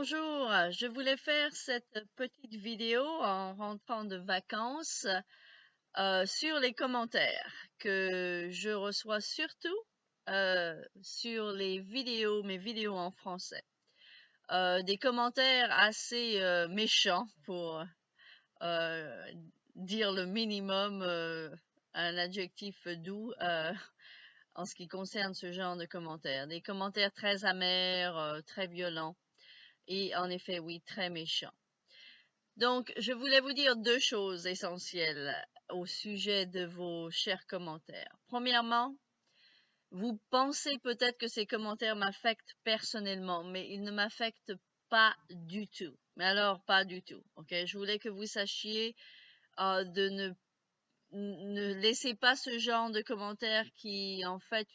Bonjour, je voulais faire cette petite vidéo en rentrant de vacances sur les commentaires que je reçois surtout sur les vidéos, mes vidéos en français. Des commentaires assez méchants pour dire le minimum, un adjectif doux en ce qui concerne ce genre de commentaires. Des commentaires très amers, très violents. Et en effet, oui, très méchant. Donc, je voulais vous dire deux choses essentielles au sujet de vos chers commentaires. Premièrement, vous pensez peut-être que ces commentaires m'affectent personnellement, mais ils ne m'affectent pas du tout. Mais alors, pas du tout. Ok, je voulais que vous sachiez de ne laissez pas ce genre de commentaires qui, en fait,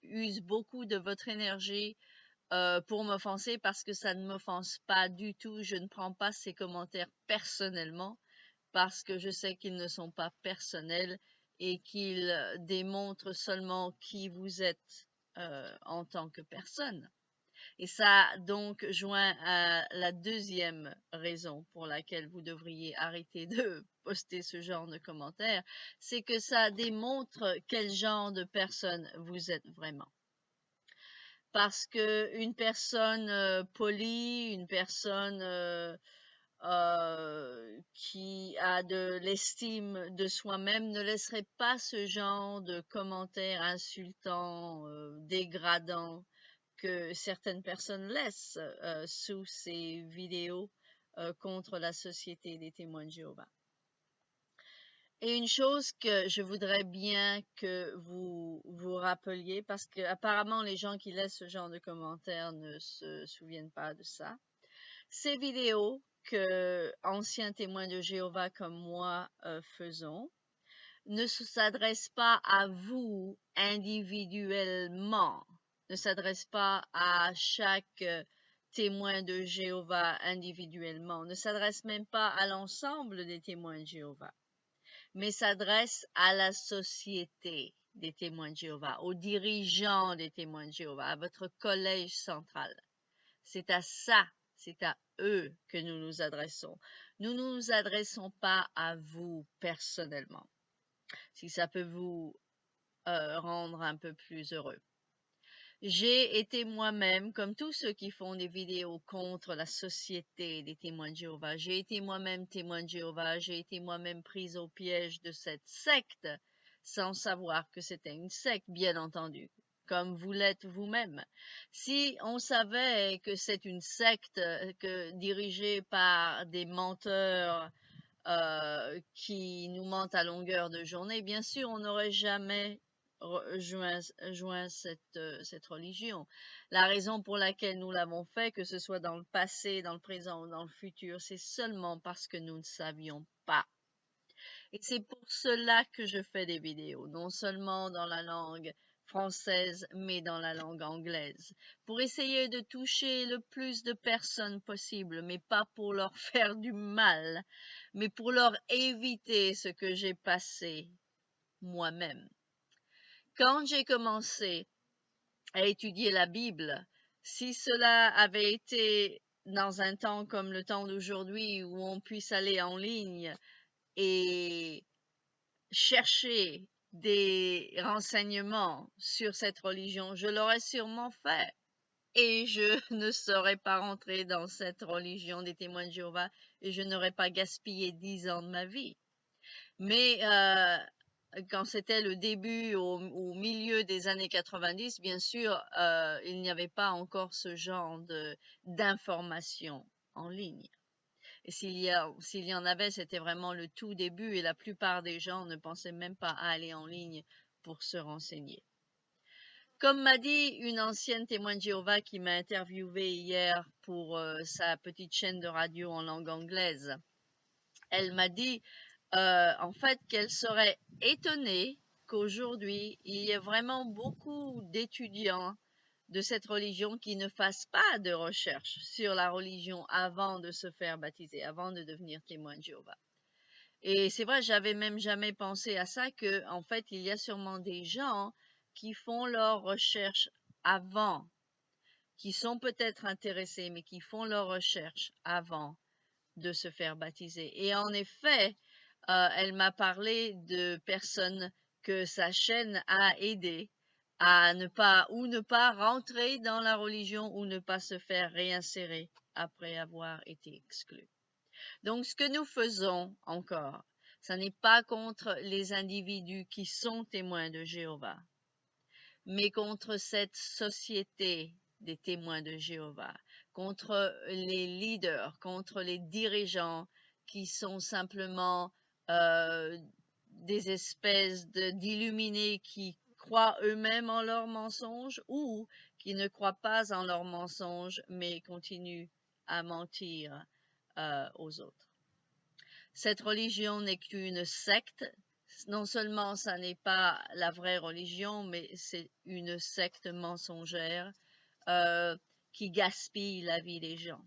usent beaucoup de votre énergie pour m'offenser parce que ça ne m'offense pas du tout. Je ne prends pas ces commentaires personnellement parce que je sais qu'ils ne sont pas personnels et qu'ils démontrent seulement qui vous êtes en tant que personne. Et ça donc joint à la deuxième raison pour laquelle vous devriez arrêter de poster ce genre de commentaires, c'est que ça démontre quel genre de personne vous êtes vraiment. Parce que une personne polie, une personne qui a de l'estime de soi-même ne laisserait pas ce genre de commentaires insultants, dégradants que certaines personnes laissent sous ces vidéos contre la Société des témoins de Jéhovah. Et une chose que je voudrais bien que vous vous rappeliez, parce que apparemment les gens qui laissent ce genre de commentaires ne se souviennent pas de ça. Ces vidéos que anciens témoins de Jéhovah comme moi faisons ne s'adressent pas à vous individuellement, ne s'adressent pas à chaque témoin de Jéhovah individuellement, ne s'adressent même pas à l'ensemble des témoins de Jéhovah, mais s'adresse à la société des témoins de Jéhovah, aux dirigeants des témoins de Jéhovah, à votre collège central. C'est à ça, c'est à eux que nous nous adressons. Nous ne nous adressons pas à vous personnellement, si ça peut vous rendre un peu plus heureux. J'ai été moi-même, comme tous ceux qui font des vidéos contre la société des témoins de Jéhovah, j'ai été moi-même témoin de Jéhovah, j'ai été moi-même prise au piège de cette secte, sans savoir que c'était une secte, bien entendu, comme vous l'êtes vous-même. Si on savait que c'est une secte dirigée par des menteurs qui nous mentent à longueur de journée, bien sûr, on n'aurait jamais joint cette religion. La raison pour laquelle nous l'avons fait, que ce soit dans le passé, dans le présent ou dans le futur, c'est seulement parce que nous ne savions pas. Et c'est pour cela que je fais des vidéos, non seulement dans la langue française, mais dans la langue anglaise, pour essayer de toucher le plus de personnes possible, mais pas pour leur faire du mal, mais pour leur éviter ce que j'ai passé moi-même. Quand j'ai commencé à étudier la Bible, si cela avait été dans un temps comme le temps d'aujourd'hui où on puisse aller en ligne et chercher des renseignements sur cette religion, je l'aurais sûrement fait. Et je ne serais pas rentrée dans cette religion des témoins de Jéhovah et je n'aurais pas gaspillé 10 ans de ma vie. Mais quand c'était le début, au milieu des années 90, bien sûr, il n'y avait pas encore ce genre d'informations en ligne. Et s'il y en avait, c'était vraiment le tout début et la plupart des gens ne pensaient même pas à aller en ligne pour se renseigner. Comme m'a dit une ancienne témoin de Jéhovah qui m'a interviewé hier pour sa petite chaîne de radio en langue anglaise, elle m'a dit en fait qu'elle serait étonnée qu'aujourd'hui il y ait vraiment beaucoup d'étudiants de cette religion qui ne fassent pas de recherche sur la religion avant de se faire baptiser, avant de devenir témoin de Jéhovah. Et c'est vrai, j'avais même jamais pensé à ça, que en fait, il y a sûrement des gens qui font leurs recherches avant qui sont peut-être intéressés, mais qui font leurs recherches avant de se faire baptiser. Et en effet, elle m'a parlé de personnes que sa chaîne a aidé à ne pas rentrer dans la religion ou ne pas se faire réinsérer après avoir été exclus. Donc, ce que nous faisons encore, ce n'est pas contre les individus qui sont témoins de Jéhovah, mais contre cette société des témoins de Jéhovah, contre les leaders, contre les dirigeants qui sont simplement des espèces d'illuminés qui croient eux-mêmes en leurs mensonges ou qui ne croient pas en leurs mensonges mais continuent à mentir aux autres. Cette religion n'est qu'une secte. Non seulement ça n'est pas la vraie religion, mais c'est une secte mensongère qui gaspille la vie des gens.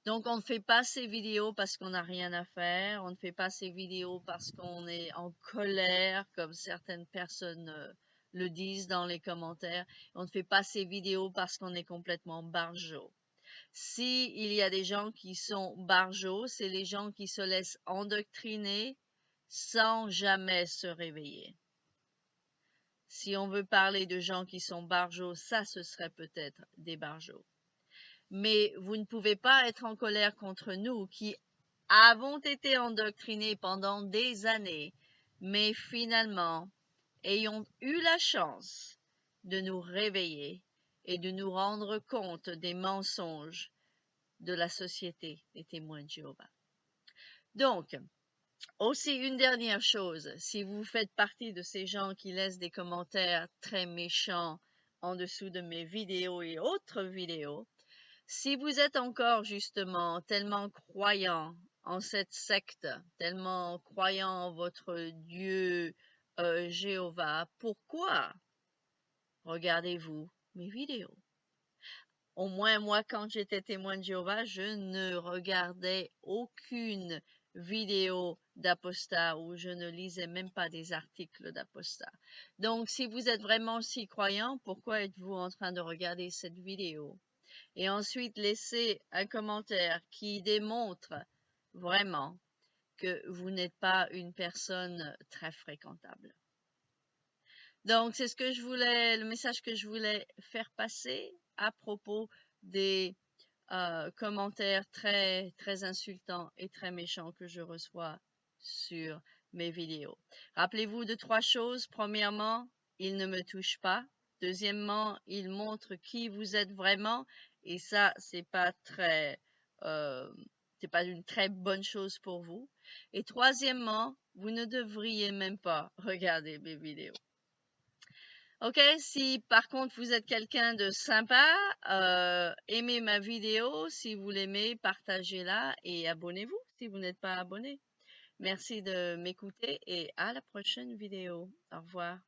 Donc on ne fait pas ces vidéos parce qu'on n'a rien à faire, on ne fait pas ces vidéos parce qu'on est en colère, comme certaines personnes le disent dans les commentaires, on ne fait pas ces vidéos parce qu'on est complètement barjot. Si il y a des gens qui sont barjots, c'est les gens qui se laissent endoctriner sans jamais se réveiller. Si on veut parler de gens qui sont barjots, ça ce serait peut-être des barjots. Mais vous ne pouvez pas être en colère contre nous qui avons été endoctrinés pendant des années, mais finalement ayons eu la chance de nous réveiller et de nous rendre compte des mensonges de la société des témoins de Jéhovah. Donc, aussi une dernière chose, si vous faites partie de ces gens qui laissent des commentaires très méchants en dessous de mes vidéos et autres vidéos, si vous êtes encore justement tellement croyant en cette secte, tellement croyant en votre Dieu Jéhovah, pourquoi regardez-vous mes vidéos? Au moins, moi, quand j'étais témoin de Jéhovah, je ne regardais aucune vidéo d'apostat ou je ne lisais même pas des articles d'apostat. Donc, si vous êtes vraiment si croyant, pourquoi êtes-vous en train de regarder cette vidéo? Et ensuite, laissez un commentaire qui démontre vraiment que vous n'êtes pas une personne très fréquentable. Donc, c'est le message que je voulais faire passer à propos des commentaires très, très insultants et très méchants que je reçois sur mes vidéos. Rappelez-vous de 3 choses. Premièrement, ils ne me touchent pas. Deuxièmement, ils montrent qui vous êtes vraiment. Et ça, c'est pas une très bonne chose pour vous. Et troisièmement, vous ne devriez même pas regarder mes vidéos. Ok, si par contre vous êtes quelqu'un de sympa, aimez ma vidéo, si vous l'aimez, partagez-la et abonnez-vous si vous n'êtes pas abonné. Merci de m'écouter et à la prochaine vidéo. Au revoir.